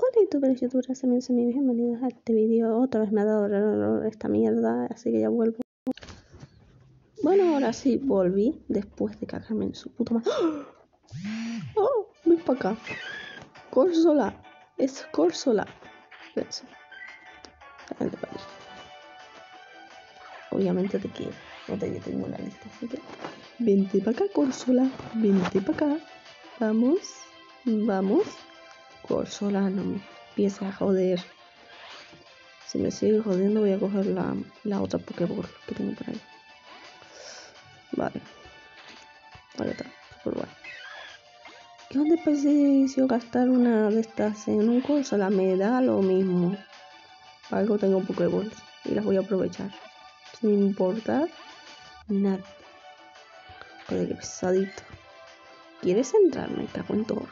Hola youtubers, youtuberas, amigos y bienvenidos a este vídeo. Otra vez me ha dado error esta mierda, así que ya vuelvo. Bueno, ahora sí volví después de cagarme en su puta madre. ¡Oh! Ven para acá. Corsola. Es Corsola. Eso. Obviamente te quiero. No te tengo en la lista, así que vente para acá, Corsola. Vente para acá. Vamos. Vamos. Corsola, no me empieces a joder. Si me sigue jodiendo voy a coger la otra Pokéball que tengo por ahí. Vale. Ahí está. Super guay. ¿Qué onda desperdicio gastar una de estas en un Corsola? Me da lo mismo. Para algo tengo Pokéballs y las voy a aprovechar. Sin importar nada. Joder, qué pesadito. ¿Quieres entrar? Me cago en todo.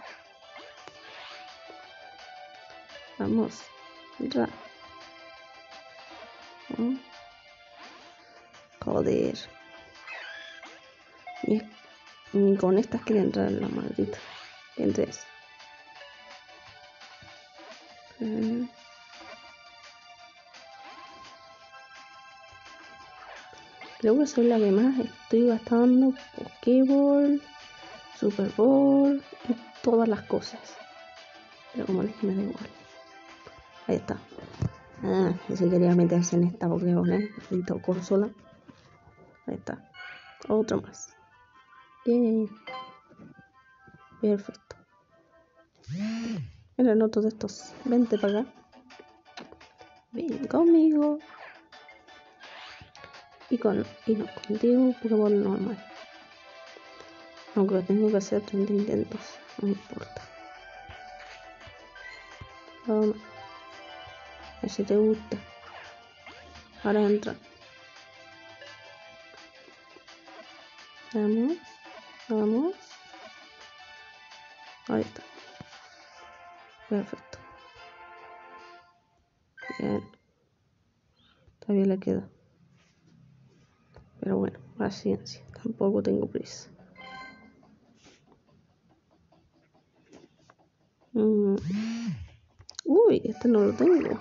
Vamos. Entra. Joder. Ni con estas quiere entrar la maldita. Que entres. Creo que soy la que más estoy gastando Pokéball, Super Bowl y todas las cosas. Pero como les dije, me da igual. Ahí está. Ah, si quería meterse en esta Pokéball, Maldito Corsola. Ahí está. Otro más. Bien. Perfecto. Mira, no todos estos. Vente para acá. Ven conmigo. Y no contigo, Pokéball normal. Aunque tengo que hacer 30 intentos. No importa. Vamos. A ver si te gusta. Ahora entra. Vamos. Vamos. Ahí está. Perfecto. Bien. Todavía le queda. Pero bueno, paciencia. Tampoco tengo prisa. Uy, este no lo tengo.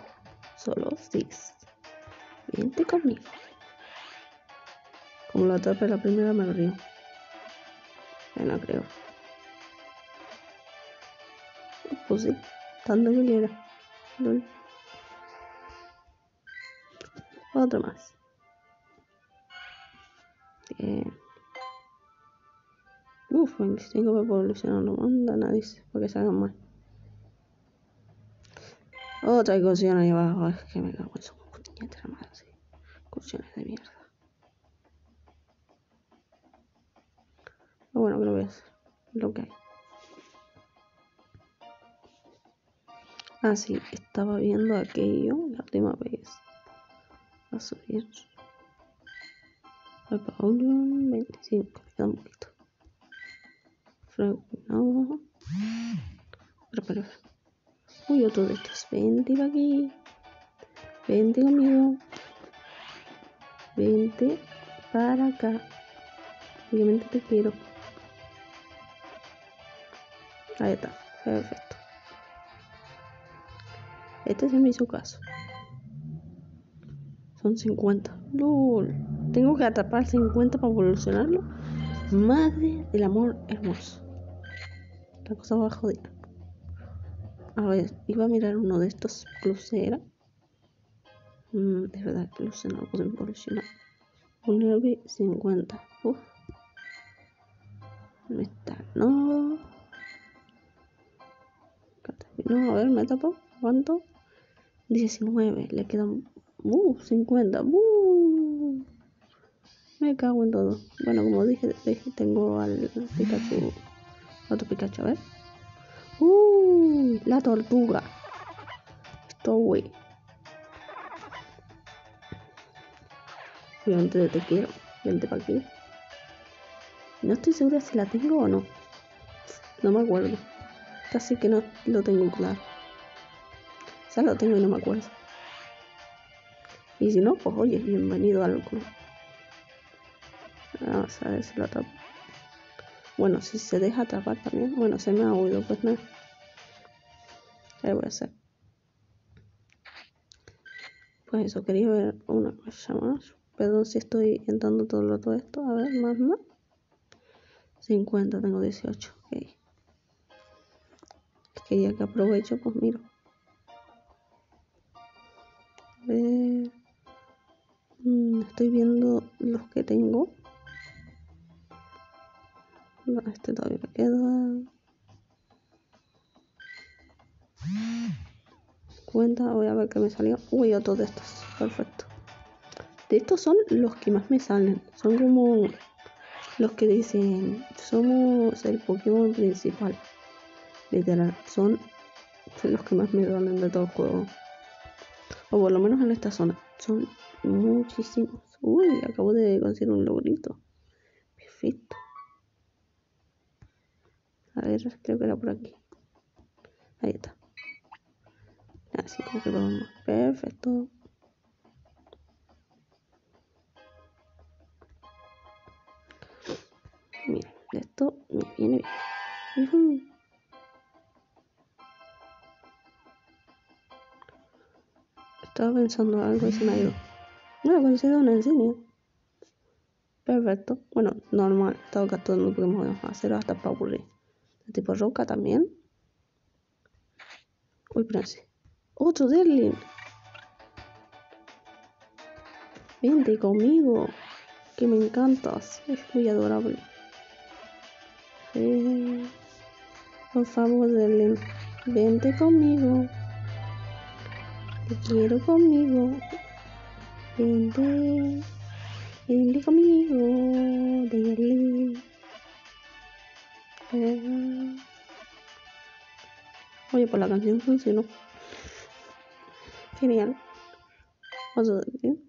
Solo 6. Vente conmigo. Como lo atrapé la primera me río. No creo. Pues sí. Tanto que quiera. Otro más. Bien. 25 para evolucionar. No manda nadie para que se hagan mal. Otra ecosión ahí abajo. Es que me cago en su puñetera madre. Sí. Ecuaciones de mierda. Pero bueno, que lo voy a hacer. Lo que hay. Ah, sí. Estaba viendo aquello la última vez. Va a subir. Al Paulon 25. Queda un poquito. No. Pero. Uy, otro de estos. Vente para aquí. Vente conmigo. Vente para acá. Obviamente te quiero. Ahí está. Perfecto. Este se me hizo caso. Son 50. ¡Lol! Tengo que atrapar 50 para evolucionarlo. Madre del amor hermoso. La cosa va jodida. A ver, iba a mirar uno de estos pulsera. De verdad, pulsera no lo podemos evolucionar. Un 950. Uf. No está. No. No, a ver, me tapo. ¿Cuánto? 19. Le quedan. 50. Me cago en todo. Bueno, como dije, tengo al Pikachu. Otro Pikachu, a ver. La tortuga. Esto, güey. Obviamente te quiero. Vente para aquí. No estoy segura si la tengo o no. No me acuerdo. Casi que no lo tengo claro. O sea, lo tengo y no me acuerdo. Y si no, pues oye, bienvenido al club. Vamos a ver si lo atrapo. Bueno, si se deja atrapar también. Bueno, se me ha huido, pues nada. ¿Qué voy a hacer? Pues eso, quería ver una cosa más. Perdón si estoy entrando todo el rato esto. A ver, más. 50, tengo 18. Ok. Es que ya que aprovecho, pues miro. A ver. Estoy viendo los que tengo. No, este todavía me queda. 50, voy a ver qué me salió. Uy, otro de estos. Perfecto. De estos son los que más me salen. Son como los que dicen, somos el Pokémon principal. Literal, son los que más me salen de todo el juego. O por lo menos en esta zona. Son muchísimos. Uy, acabo de conseguir un logrito. Perfecto. A ver, creo que era por aquí. Ahí está. Así como que vamos. Perfecto. Mira, esto me viene bien. Estaba pensando algo y se me ha ido. Bueno, consigo una insignia. Perfecto. Bueno, normal. Estaba capturando Pokémon a hacer hasta para aburrir. De tipo roca también. Uy, espérense. Otro Derlin. Vente conmigo. Que me encantas. Es muy adorable. Por favor, Derlin. Vente conmigo. Te quiero conmigo. Vente. Vente conmigo. Derlin. Oye, pues la canción funcionó. Genial. Vamos a decir.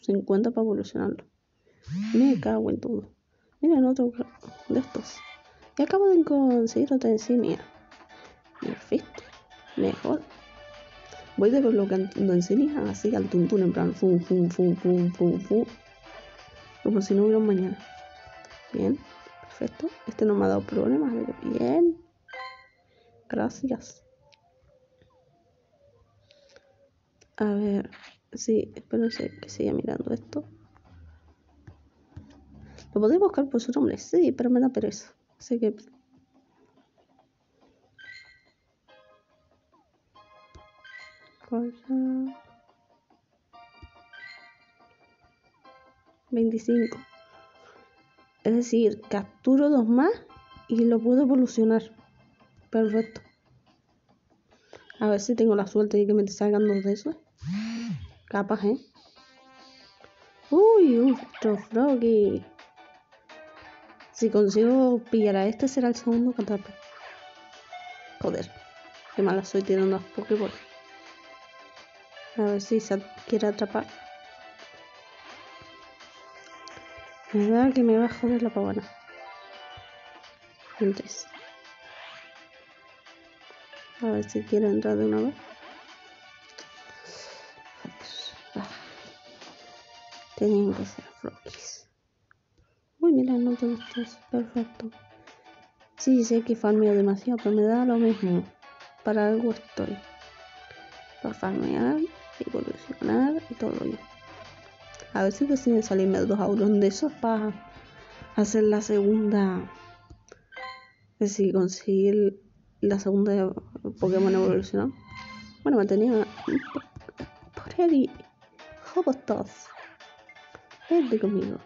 50 para evolucionarlo. Me cago en todo. Miren otro de estos. Y acabo de conseguir otra insignia. Perfecto. Mejor. Voy desbloqueando insignias así al tuntún en plan fu. Como si no hubiera un mañana. Bien. Perfecto. Este no me ha dado problemas. Bien. Gracias. A ver. Sí, espérense que siga mirando esto. ¿Lo podéis buscar por su nombre? Sí, pero me da pereza. Así que... cosa... 25. Es decir, capturo 2 más y lo puedo evolucionar. Perfecto. A ver si tengo la suerte de que me salgan 2 de esos. Capaz, ¿eh? Uy, otro Froggy. Si consigo pillar a este, será el segundo que atrape. Joder, qué mala soy tirando a Pokéball. A ver si se quiere atrapar. Me da que me va a joder la pavana. Antes. A ver si quiere entrar de una vez. Tenían que ser Froggies. Uy, mira, no todos estos. Perfecto. Sí, sé que farmeo demasiado, pero me da lo mismo. Para algo estoy. Para farmear, evolucionar y todo lo bien. A ver si deciden salirme 2 auros de esos para hacer la segunda. Es decir, conseguir la segunda Pokémon evolucionar. Bueno, me tenía por Eddie. Hobotos. Vente conmigo.